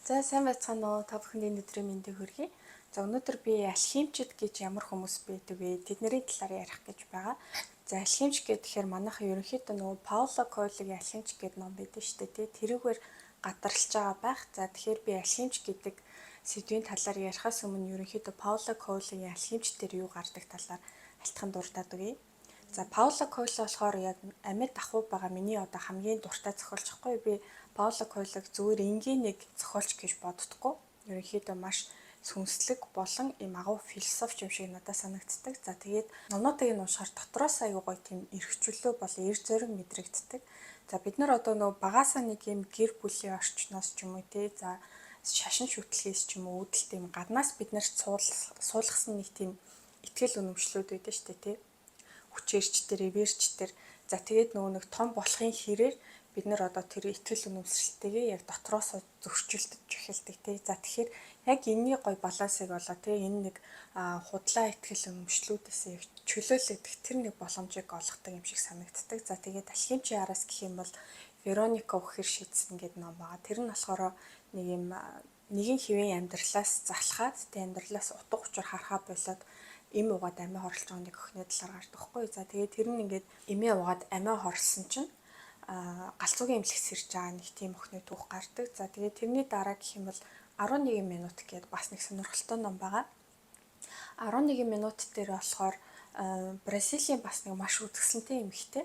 За сайн байцгаана уу? Та бүхэнд өнөөдрийн мэндийг хүргэе. За өнөөдөр би алхимчид гэж ямар хүмүүс байдаг вэ? Тэдний талаар ярих гэж байгаа. За алхимч гэхээр манайхан ерөнхийдөө нөгөө Пауло Койлогийн алхимч гэдэг ном байдаг шүү дээ, тий. Тэрүүгээр гадарлаж байгаа байх. За тэгэхээр би алхимч гэдэг сэдвийн талаар ярихаас өмнө ерөнхийдөө Пауло Койлогийн алхимч дээр юу гардаг талаар альтхан дурдаад өгье. За Пауло Койло болохоор яг амьд ахуй байгаа миний одоо хамгийн дуртай зохиолч хгүй. Би Пауло Койлог зүгээр энгийн нэг зохиолч гэж боддоггүй. Ерөнхийдөө маш сүнслэг болон им агуу философч юм шиг надад санагддаг. За тэгээд номнуудыг нь уншихаар дотроос аюу гоё тийм эрхчлөө бол эр зориг мэдрэгддэг. За бид нар одоо нөгөө багаасаа нэг юм гэр бүлийн орчноос ч юм уу тий. За шашин шүтлгээс ч юм уу үүдэлт юм гаднаас бид нар суулгасан нэг тийм итгэл үнэмшлүүд байдаг шүү дээ тий. Хүчээрчдэр, эвэрчдэр. За тэгээд нөгөө нэг том болохын хэрээр бид нар одоо тэр итгэл үнэмшилтэйгээ яг дотроос зөрчилдөж эхэлдэг тий. За тэгэхээр яг энэний гой балансыг болоо тий энэ нэг худлаа итгэл үнэмшлүүдээс яг чөлөөлөгдөх тэр нэг боломжийг олгодог юм шиг санагддаг. За тэгээд алхимчийн араас гэх юм бол Вероника үхэр шийдсэн гэдэг ном байгаа. Тэр нь болохоор нэг юм нэгэн хэвийн амьдралаас залхаад тий амьдралаас утга учир харахаа болоод эм угаад амиа хорлож байгаа нэг өхний талаар гардаг хгүй. За тэгээд тэр нь ингээд эмээ угаад амиа хорлсон чинь галзуугийн эмнэлэг сэрж байгаа нэг тийм өхний түүх гардаг. За тэгээд тэрний дараа гэх юм бол 11 минут гэдэг бас нэг сонирхолтой ном байгаа. 11 минут дээр болохоор Бразилийн бас нэг маш үзэсгэлэнтэй эмэгтэй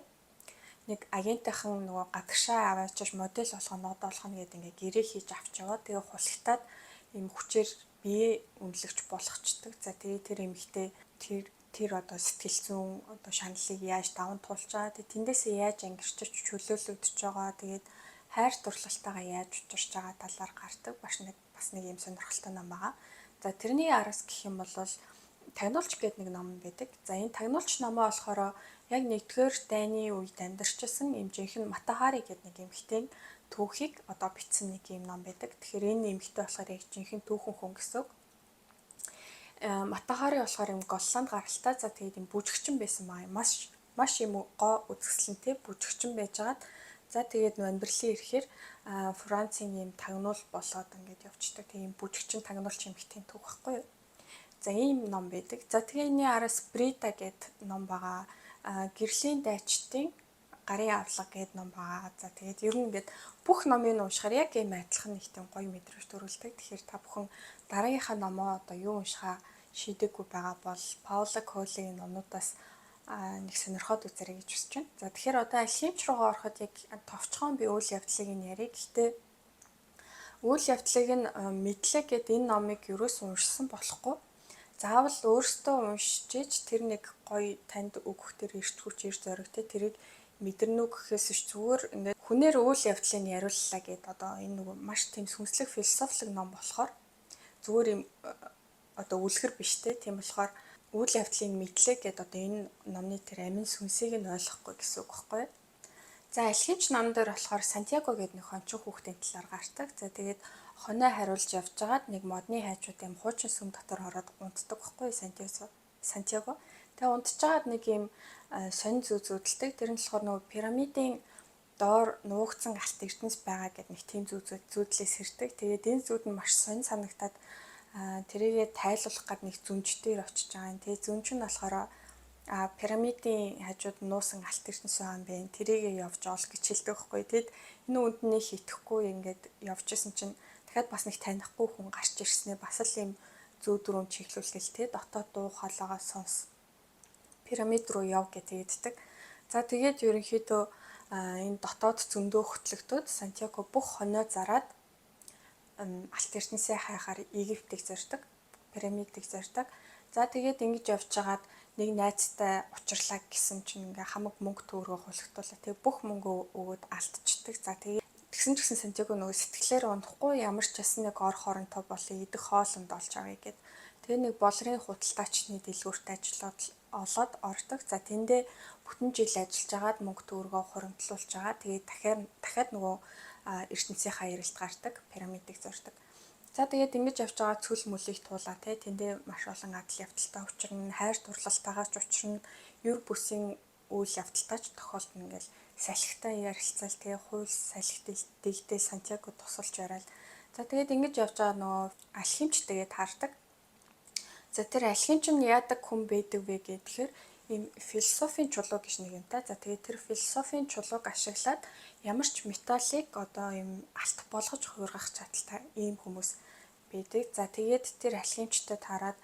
нэг агентийнхан нөгөө гадагшаа аваачиж модель болгоно гэдэг ингээ гэрээ хийж авч яваа. Тэгээ хулигтаад юм хүчээр бие үнэлэгч болгочдөг. За тэгээ тэр эмэгтэй тэр одоо сэтгэл зүйн одоо шаналлыг яаж даван туулж байгаа. Тэгээ тэндээсээ яаж ангирчиж чөлөөлөгдөж байгаа. Тэгээд хайр дурлалтайгаа яаж учирч байгаа талаар гардаг. Бас нэг юм сонирхолтой ном байгаа. За тэрний араас гэх юм бол Тагнуулч гэдэг нэг ном байдаг. За энэ Тагнуулч номоо болохоор яг 1-р дайны үед амьдарчсан юм жинхэнэ Матахари гэдэг нэг эмэгтэй түүхийг одоо бичсэн нэг юм ном байдаг. Тэгэхээр энэ эмэгтэй болохоор яг жинхэнэ түүхэн хүн гэсэн. Матахари болохоор юм голланд гаралтай. За тэгээд юм бүжигчин байсан маа. Маш юм гоо үзэсгэлэнтэй бүжигчин байжгаад за тэгээд амьдралын ирэхээр Францын юм тагнуул болоод ингээд явждаг. Тийм бүжигчин тагнуулч эмэгтэй түүх байхгүй юу? За ийм ном байдаг. За тэгээ энэний араас Брида гэдэг ном байгаа. Гэрлийн дайчдын гарын авлага гэдэг ном байгаа. За тэгээд ер нь ингээд бүх номыг уншихаар яг ийм адилхан нэг тийм гоё мэдрэмж төрүүлдэг. Тэгэхээр та бүхэн дараагийнхаа номоо одоо юу уншихаа шийдэггүй байгаа бол Пауло Койлогийн номнуудаас нэг сонирхоод үзээрэй гэж хүсэж байна. За тэгэхээр одоо алхимч руугаа ороход яг товчхон би үйл явдлыг нь ярив. Гэхдээ үйл явдлыг нь мэдлэг гэдэг энэ номыг юуроос уншсан болохгүй. Заавал өөртөө уншиж тэр нэг гоё танд өгөх тэр эрч хүч эрч зоригтэй тэрийг мэдэрнүү гэхээс зүгээр ингээд хүнээр үйл явдлыг нь яриуллаа гэд одоо энэ нэг маш тийм сүнслэг философик ном болохоор зүгээр юм одоо үлгэр биш те тийм болохоор үйл явдлын мэдлэг гэд одоо энэ номны тэр амин сүнсийг нь ойлгохгүй гэсэн үг байхгүй. За алхимч ном дээр болохоор Сантьяго гэдэг нэг хончин хүүхдийн талаар гардаг. За тэгээд хоноо хариулж явж байгаад нэг модны хайчууд юм хуучин сүм дотор ороод унтдаг байхгүй Сантьяго. Тэгээ унтчихад нэг юм сонь зүүдэлдэг. Тэр нь болохоор нөгөө пирамидын доор нуугдсан алт эрдэнэс байгаа гэдэг нэг тийм зүүдлээс хэрдэг. Тэгээд энэ зүүд нь маш сонь санагтаад тэрийгээ тайлуулах гээд нэг зүнж дээр очиж байгаа юм. Тэгээ зүнж нь болохоор пирамидын хажууд нуусан алт эрдэнэс байгаа юм бэ. Тэрийгээ явж оол гэж хэлдэг байхгүй. Тэгэд энэ үнд нэг итгэхгүй ингээд явж исэн чинь дахиад бас нэг танихгүй хүн гарч ирснээр бас л юм зүүд рүү чиглүүлгээл те дотоод дуу хоолойгоо сонс пирамид руу яв гэдэг. За тэгээд ерөнхийдөө энэ дотоод зөндөө хөтлөгдөд Сантьяго бүх хоноо зараад алт эрдэнэсээ хайхаар Египтийг зорьдог, пирамидыг зорьдог. За тэгээд ингэж явж байгаад нэг найзтай учрлаа гэсэн чинь ингээ хамаг мөнгө төгрөгөө хулгтуулаа. Тэгээ бүх мөнгөө өгөөд алдчихдаг. За тэгээд тэгсэн ч гэсэн Сантьяго нөгөө сэтгэлээр унахгүй ямар ч ясн нэг ор хоронтой болоо идэх хоолнд олж авъя гэд. Тэгээ нэг болрын худалдаачны дэлгүүрт ажиллаад олоод ордог. За тэндээ бүтэн жил ажиллаж агаад мөнгө төгрөгөө хуримтлуулж байгаа. Тэгээд дахиад нөгөө ертөнцийнхаа эрэлт гардаг, пирамидыг зорьдог. За тэгээд ингэж явж байгаа цүл мөлийг туулаа те тэндээ маш олон адал явдалтай учрна, хайр дурлалтайгаа ч учрна, ер бүсийн үйл явдалтай ч тохиолдно ингээл салхитай ярилцал тэгээ хууль салхи дэгдэл Сантьяго тусалж яриад. За тэгээд ингэж явж байгаа нөгөө алхимчтэйгээ таардаг. За тэр алхимч нь яадаг хүн байдаг вэ гэхээр ийм философийн чулуу гэж нэг юмтай. За тэгээд тэр философийн чулууг ашиглаад ямар ч металлыг одоо ийм алт болгож хуургах чадaltaй ийм хүмүүс байдаг. За тэгээд тэр алхимчтай таарад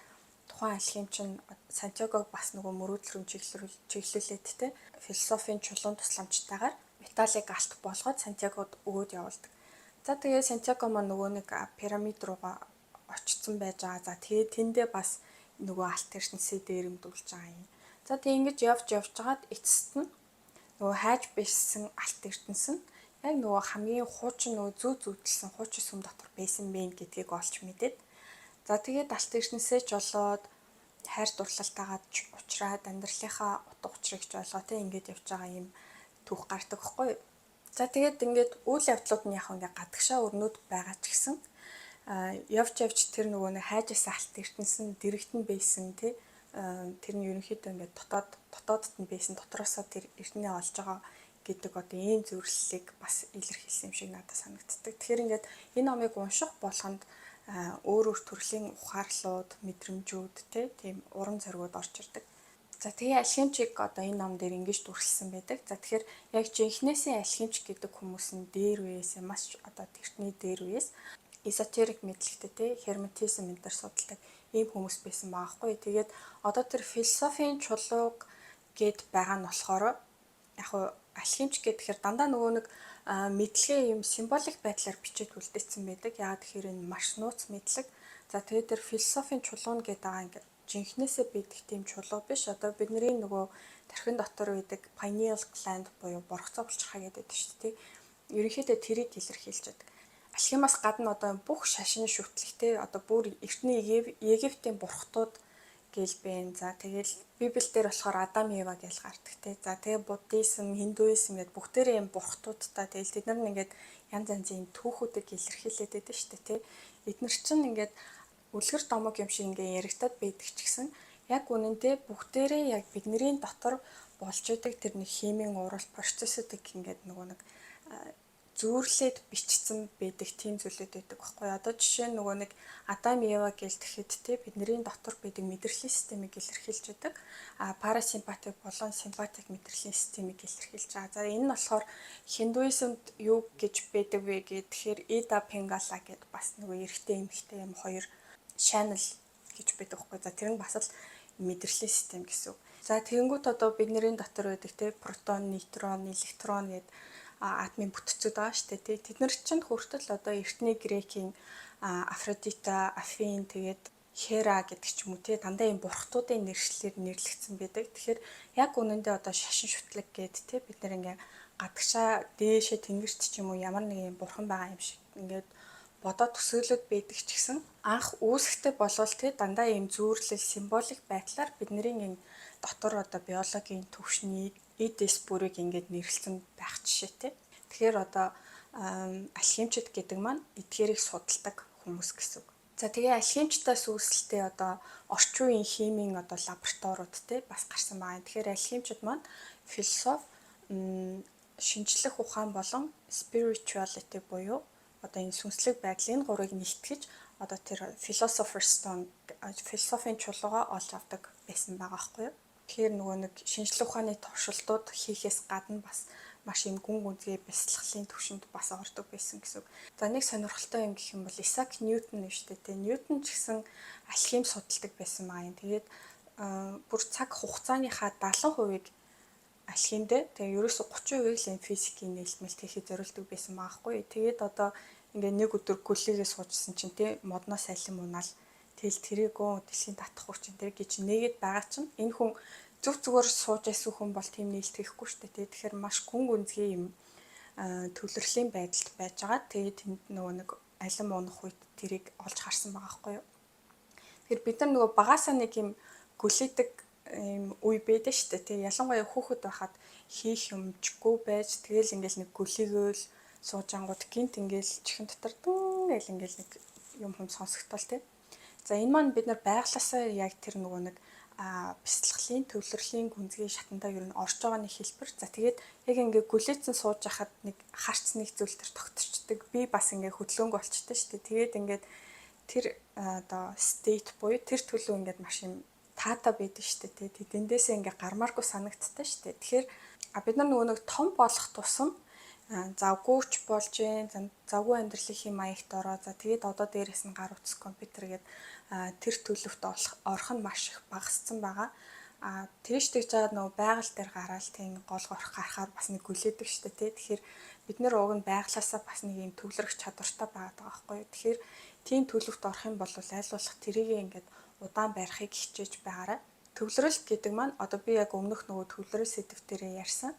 тухайн алхимч нь Сантьягог бас нөгөө мөрөөдөл рүү чиглүүлээд те философийн чулуун тусламжтайгаар металлыг алт болгоод Сантьягод өгөөд явуулдаг. За тэгээд Сантьяго маань нөгөө нэг пирамид руугаа очсон байж байгаа. За тэгээд тэндээ бас нөгөө алт ертөнцийн дээрэмдүүлж байгаа юм. За тэгээд ингэж явж байгаад эцэст нь нөгөө хайж бийсэн алт ертөнц нь яг нөгөө хамгийн хуучин нөгөө зүйдэлсэн хуучин сүм дотор байсан бэ гэдгийг олж мэдээд за тэгээд алт ертөнцөө жолоод хайр дурлалтайгаа уулзраад амьдралынхаа утга учирыг ч ойлгоо те ингэж явж байгаа юм түүх гардаг байхгүй юу? За тэгээд ингээд үйл явдлууд нь яг ингээд гадагшаа өрнөд байгаа ч гэсэн явж тэр нөгөө нэг хайжсан алт ертөнц нь дэрэгтэн байсан тий тэр нь ерөнхийдөө ингээд дотоодд нь байсан дотроосоо тэр эртнээ олж байгаа гэдэг одоо ийм зөвөрлөлийг бас илэрхийлсэн юм шиг надад санагддаг. Тэгэхээр ингээд энэ номыг унших болгонд өөр төрлийн ухаарлууд, мэдрэмжүүд тийм уран зоригуд орж ирдэг. За тэгээ алхимчийг одоо энэ ном дээр ингэж дүрслсэн байдаг. За тэгэхээр яг жинхнээсээ алхимч гэдэг хүмүүс нь дээр үеэс маш одоо тэртний дээр үеэс эзотерик мэдлэгтэй те херметизм энэ төр судалдаг ийм хүмүүс байсан байгаа хгүй. Тэгээд одоо тэр философийн чулууг гэд байгаа нь болохоор яг хуу алхимч гэхээр дандаа нөгөө нэг мэдлэгээ юм символик байдлаар бичиж үлдээсэн байдаг. Яагаад тэгэхээр энэ маш нууц мэдлэг. За тэгээд тэр философийн чулуу гэдэг байгаа ингээд жинхнээсээ бидэх тийм чулуу биш. Одоо бидний нөгөө тархин дотор байдаг pineal gland буюу боргоцоо булчирхай гэдэг шүү дээ. Ерөнхийдөө тэрийг илэрхийлж байдаг. Алхимаас гадна одоо бүх шашин шүтлэгтэй одоо бүр эртний Египтийн бурхтууд гээл байна. За тэгэл Библиэл дээр болохоор Адам Ева гэж гардаг те. За тэгээ буддизм, хиндуизм гэдэг бүгдээрээ юм бурхтуудтай. Тэгэл тэд нар ингээд янз янзын түүхүүдийг илэрхийлээд байдаг шүү дээ те. Эдгээр чинь ингээд үлгэр домог юм шиг ингээ яригадад байдаг ч гэсэн яг үнэндээ бүгдээрээ яг бидний дотор болж идэг тэр нэг химийн уралт процессыг ингээд нөгөө нэг зүүрлээд бичсэн байдаг тийм зүйлүүд байдаг байхгүй. Одоо жишээ нь нөгөө нэг Адам Ева гээл тэгэхэд те бидний дотор байдаг мэдрэлийн системийг илэрхийлж байдаг. Парасимпатик болон симпатик мэдрэлийн системийг илэрхийлж байгаа. За энэ нь болохоор хиндуизмд юу гэж байдаг вэ гэхээр Ида Пингала гэдэг бас нөгөө эрэгтэй эмэгтэй юм хоёр channel гэж байдаг байхгүй. За тэр нь бас л мэдрэлийн систем гэсэн үг. За тэгэнгүүт одоо бидний дотор байдаг те протон, нейтрон, электрон гэдэг атомын бүтцүүд байгаа шүү дээ. Тэд нар чинь хүртэл одоо эртний грекийн Афродита, Афин тэгээд Хера гэдэг ч юм уу те дандаа юм бурхтуудын нэршлэлээр нэрлэгдсэн байдаг. Тэгэхээр яг үнэндээ одоо шашин шүтлэг гэдэг те бид нар ингээ гадагшаа дээшээ тэнгэрт ч юм уу ямар нэг юм бурхан байгаа юм шиг ингээд бодоод төсөөлөд байдаг ч гэсэн анх үүсэхтэй болвол те дандаа ийм зүүрлэл символик байдлаар бидний энэ дотор одоо биологийн төвшнийг эдис бүрийг ингээд нэрлсэн байх жишээтэй. Тэгэхээр одоо алхимчид гэдэг маань эдгээрийг судалдаг хүмүүс гэсэн үг. За тэгээ алхимчтаас үүсэлтэй одоо орчин үеийн химийн одоо лабораториуд те бас гарсан байна. Тэгэхээр алхимчид маань философи, шинжлэх ухаан болон spirituality буюу одоо энэ сүнслэг байдлын гурыг нэгтгэж одоо тэр philosopher's stone философийн чулууга олж авдаг байсан байгаа байхгүй юу? Тэгэхээр нөгөө нэг шинжлэх ухааны туршилтууд хийхээс гадна бас маш юм гүн гүнзгий бясалгалын төвшөнд бас ордог байсан гэсэн үг. За нэг сонирхолтой юм гэх юм бол Исаак Ньютон шүү дээ. Тэгээ Ньютон ч гэсэн алхим судалдаг байсан маа юм. Тэгээд бүр цаг хугацааныхаа 70%-ийг алхимдээ тэгээ ерөөсө 30%-ийг л физикийн нээлтмэлт хийхэд зориулдаг байсан маахгүй. Тэгээд одоо ингээ нэг өдөр гөлийгээ суужсэн чинь тий модноос алим унаал тэгэл тэрийгөө дэлхийн татах хүчин тэр гэж нэгэд байгаа чинь энэ хүн зүг зүгээр сууж байсан хүн бол тийм нээлт хийхгүй шүү дээ. Тэгэхээр маш гүн гүнзгий юм төвлөрлийн байдалд байж байгаа. Тэгээд тэнд нөгөө нэг алим унах үед тэрийг олж харсан байгаа байхгүй юу. Тэгэхээр бид нар нөгөө багасаа нэг юм гөлийдэг юм үе байдаг шүү дээ. Тэг ялангуяа хүүхэд байхад хийх юмчгүй байж тэгэл ингээл нэг гөлийгөөл сууж ангууд гинт ингээл чихэн дотор дүүн гэл ингээл нэг юм хүм сонсогдтол тий. За энэ маань бид нар байглаасаа яг тэр нөгөө нэг бяцлаглалын төвлөрлийн гүнзгий шатандаа ер нь орж байгаа нэг хэлбэр. За тэгээд яг ингээ гүлээцэн сууж хахад нэг харц нэг зүйл төр тогтчихдаг. Би бас ингээ хөдөлгөөнгөө болчтой шүү дээ. Тэгээд ингээд тэр одоо state буюу тэр төлөв ингээд маш юм таата байдаг шүү дээ. Тэндээсээ ингээ гармааргүй санагддаг шүү дээ. Тэгэхээр бид нар нөгөө нэг том болох тусам завгүйч болж гэн завгүй амьдралын маягт ороо. За тэгээд одоо дээрээс нь гар утас компьютер гээд тэр төлөвт орох нь маш их багассан байгаа. Тэрэж тэгж жаад нөгөө байгаль дээр гараал тийм гол горох гарахаар бас нэг гүлээдэг шүү дээ. Тэгэхээр бид нэр уг нь байглаасаа бас нэг юм төвлөрөх чадвартай байгаа байхгүй юу. Тэгэхээр тийм төлөвт орох юм бол аль болох тэрийг ингээд удаан барихыг хичээж байгаарай. Төвлөрөлт гэдэг маань одоо би яг өмнөх нөгөө төвлөрөл сэдв дээрээ ярьсан.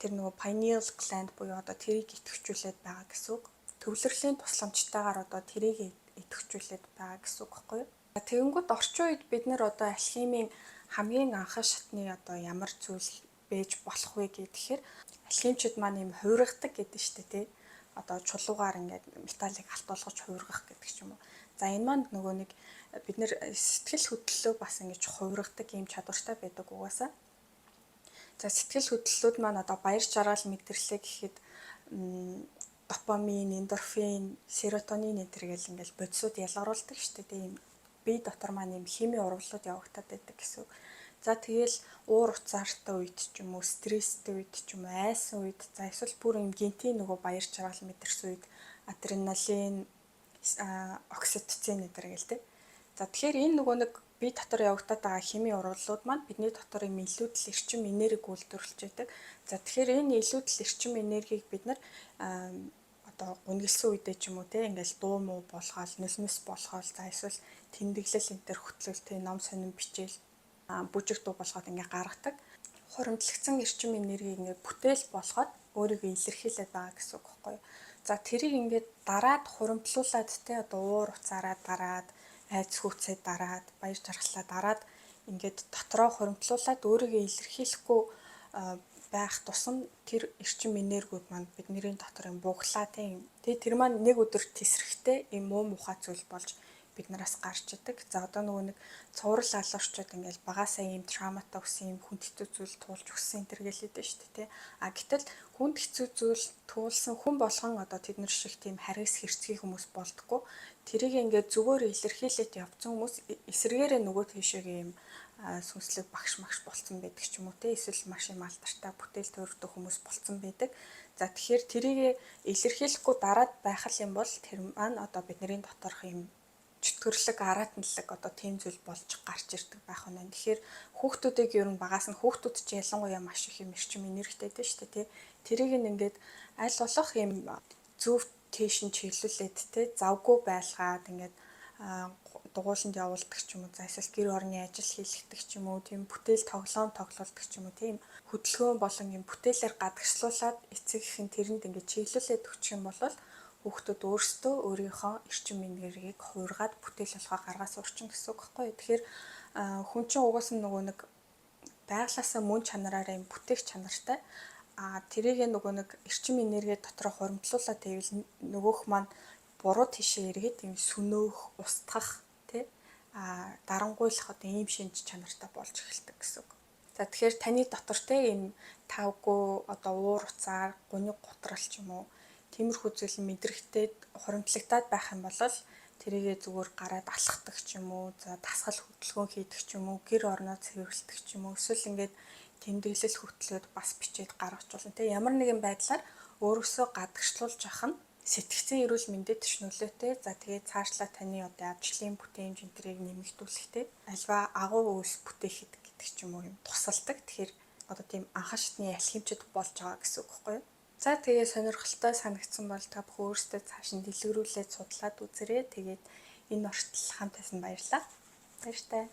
Тэр нөгөө pineal gland буюу одоо тэрийг идэвхжүүлээд байгаа гэсэн үг. Төвлөрлийн тусламжтайгаар одоо тэрийг идэвхжүүлээд байгаа гэсэн үг байхгүй юу. Тэгэнгүүт орчин үед бид нэр одоо алхимийн хамгийн анхны шатны одоо ямар зүйл бэж болох вэ гэхээр алхимчид маань юм хуургадаг гэдэг шүү дээ тий. Одоо чулуугаар ингээд металлыг халтуулгаж хуургах гэдэг ч юм уу. За энэ маань нөгөө нэг бид нэр сэтгэл хөдлөлөө бас ингэж хуургадаг юм чадвартай байдаг угаасаа. За сэтгэл хөдлөлүүд маань одоо баяр жаргал мэдрэлээ гэхэд допамин, эндорфин, серотонин энэ төр гэл ингээл бодисууд ялгаруулдаг шүү дээ. Тийм бие дотор маань юм химийн урвалууд явагдаад байдаг гэсэн. За тэгэл уур уцаартай үед ч юм уу, стресстэй үед ч юм уу, айсан үед, за эсвэл бүр юм гинтийн нөгөө баяр жаргал мэдэрсэн үед адреналин, окситоцин энэ төр гэл тэ. За тэгэхээр энэ нөгөө нэг бие дотор явагдаад байгаа химийн урвалууд маань бидний дотор юм илүүдэл эрчим энерги үйлдвэрлэж байдаг. За тэгэхээр энэ илүүдэл эрчим энергийг бид нар одоо гүнгэлсэн үедээ ч юм уу те ингээл дуу муу болгоод нүс болгоод за эсвэл тэмдэглэл энэ төр хөтлөл те ном сонин бичээл бүжиг дуу болгоод ингээ гаргадаг. Хуримтлагдсан эрчим энергийг ингээ бүтээл болгоод өөрийгөө илэрхийлээд байгаа гэсэн үг байхгүй юу. За тэрийг ингээд дараад хуримтлуулад те одоо уур уцаараа дараад айц хүүцээ дараад баяр жаргалаа дараад ингээд дотроо хуримтлуулад өөрийгөө илэрхийлэхгүй байх тусам тэр эрчим энергиуд маань бидний дотор юм буглаа тийм. Тэгээ тэр маань нэг өдөр тесрэхтэй юм муу мухай зүйл болж биднээс гарч идэг. За одоо нөгөө нэг цуврал алуурчууд ингээл багасаа ийм травматай өссөн юм хүнд хэцүү зүйл туулж өссөн энэ төр гэлээдэж шүү дээ тий. Гэтэл хүнд хэцүү зүйл туулсан хүн болгон одоо тэд нар шиг тийм харгас хэрцгий хүмүүс болдгоо. Тэрийг ингээд зүгээр илэрхийлээд явцсан хүмүүс эсрэгээрээ нөгөө тийшээ юм сүнслэг багш магш болцсон байдаг ч юм уу те эсвэл маш юм алдартай бүтээл төрөлтөө хүмүүс болцсон байдаг. За тэгэхээр тэрийг илэрхийлэхгүй дараад байх юм бол тэр маань одоо бидний доторх юм чөтгөрлөг аратналаг одоо тийм зүйл болж гарч ирдэг байх нь. Тэгэхээр хүүхдүүдийг ер нь багаас нь хүүхдүүд ч ялангуяа маш их юм эрчим энергитэй дээ шүү дээ те. Тэрийг ингээд аль болох юм зөв тээшин чиглүүлээд те завгүй байлгаад ингээд дугууланд явуулдаг ч юм уу, за эсвэл гэр орны ажил хийлгдэг ч юм уу, тийм бүтээл тоглоулдаг ч юм уу, тийм хөдөлгөөн болон юм бүтээлээр гадагшлуулад эцэг их нь тэрэнд ингээд чиглүүлээд өгчих юм бол хүүхдүүд өөрсдөө өөрийнхөө эрчим энергийг хуургаад бүтээл болгоо гаргаас урчин гэсэн үг байхгүй юу. Тэгэхээр хүн чинь угаасаа нөгөө нэг байглаасаа мөн чанараараа юм бүтээх чанартай. Тэрийг нөгөө нэг эрчим энерги дотроо хуримтлуулаад байвал нөгөөх маань буруу тишээ эргээд юм сүнөөх, устгах тий дарангуйлах одоо ийм шинж чанартай болж эхэлдэг гэсэн үг. За тэгэхээр таны дотор те ийм тавгүй одоо уур уцаар, гуниг гутрал ч юм уу тиймэрхүү зүйл мэдрэхтэй хуримтлагдаад байх юм бол тэрийгээ зүгээр гараад алхахдаг ч юм уу, за дасгал хөдөлгөөн хийдэг ч юм уу, гэр орноо цэвэрлэдэг ч юм уу, эсвэл ингээд тэмдэглэл хөтлөөд бас бичээд гаргаж болно. Тэ ямар нэгэн байдлаар өөрөөсөө гадагшлуулж авах нь сэтгцэн эрүүл мэндэд ч нөлөөтэй. За тэгээд цаашлаа таны одоо ажлын бүтээн хэмжээнийг нэмэгдүүлэхдээ альва агуу үйлс бүтээхэд гэдэг ч юм уу юм тусалдаг. Тэгэхээр одоо тийм анхан шатны алхимчид болж байгаа гэсэн үг байхгүй юу? За тэгээ сонирхолтой санагдсан бол та бүхэн өөрсдөө цааш нь дэлгэрүүлээд судлаад үзээрэй. Тэгээд энэ орчтол хамт байсан баярлалаа. Баяртай.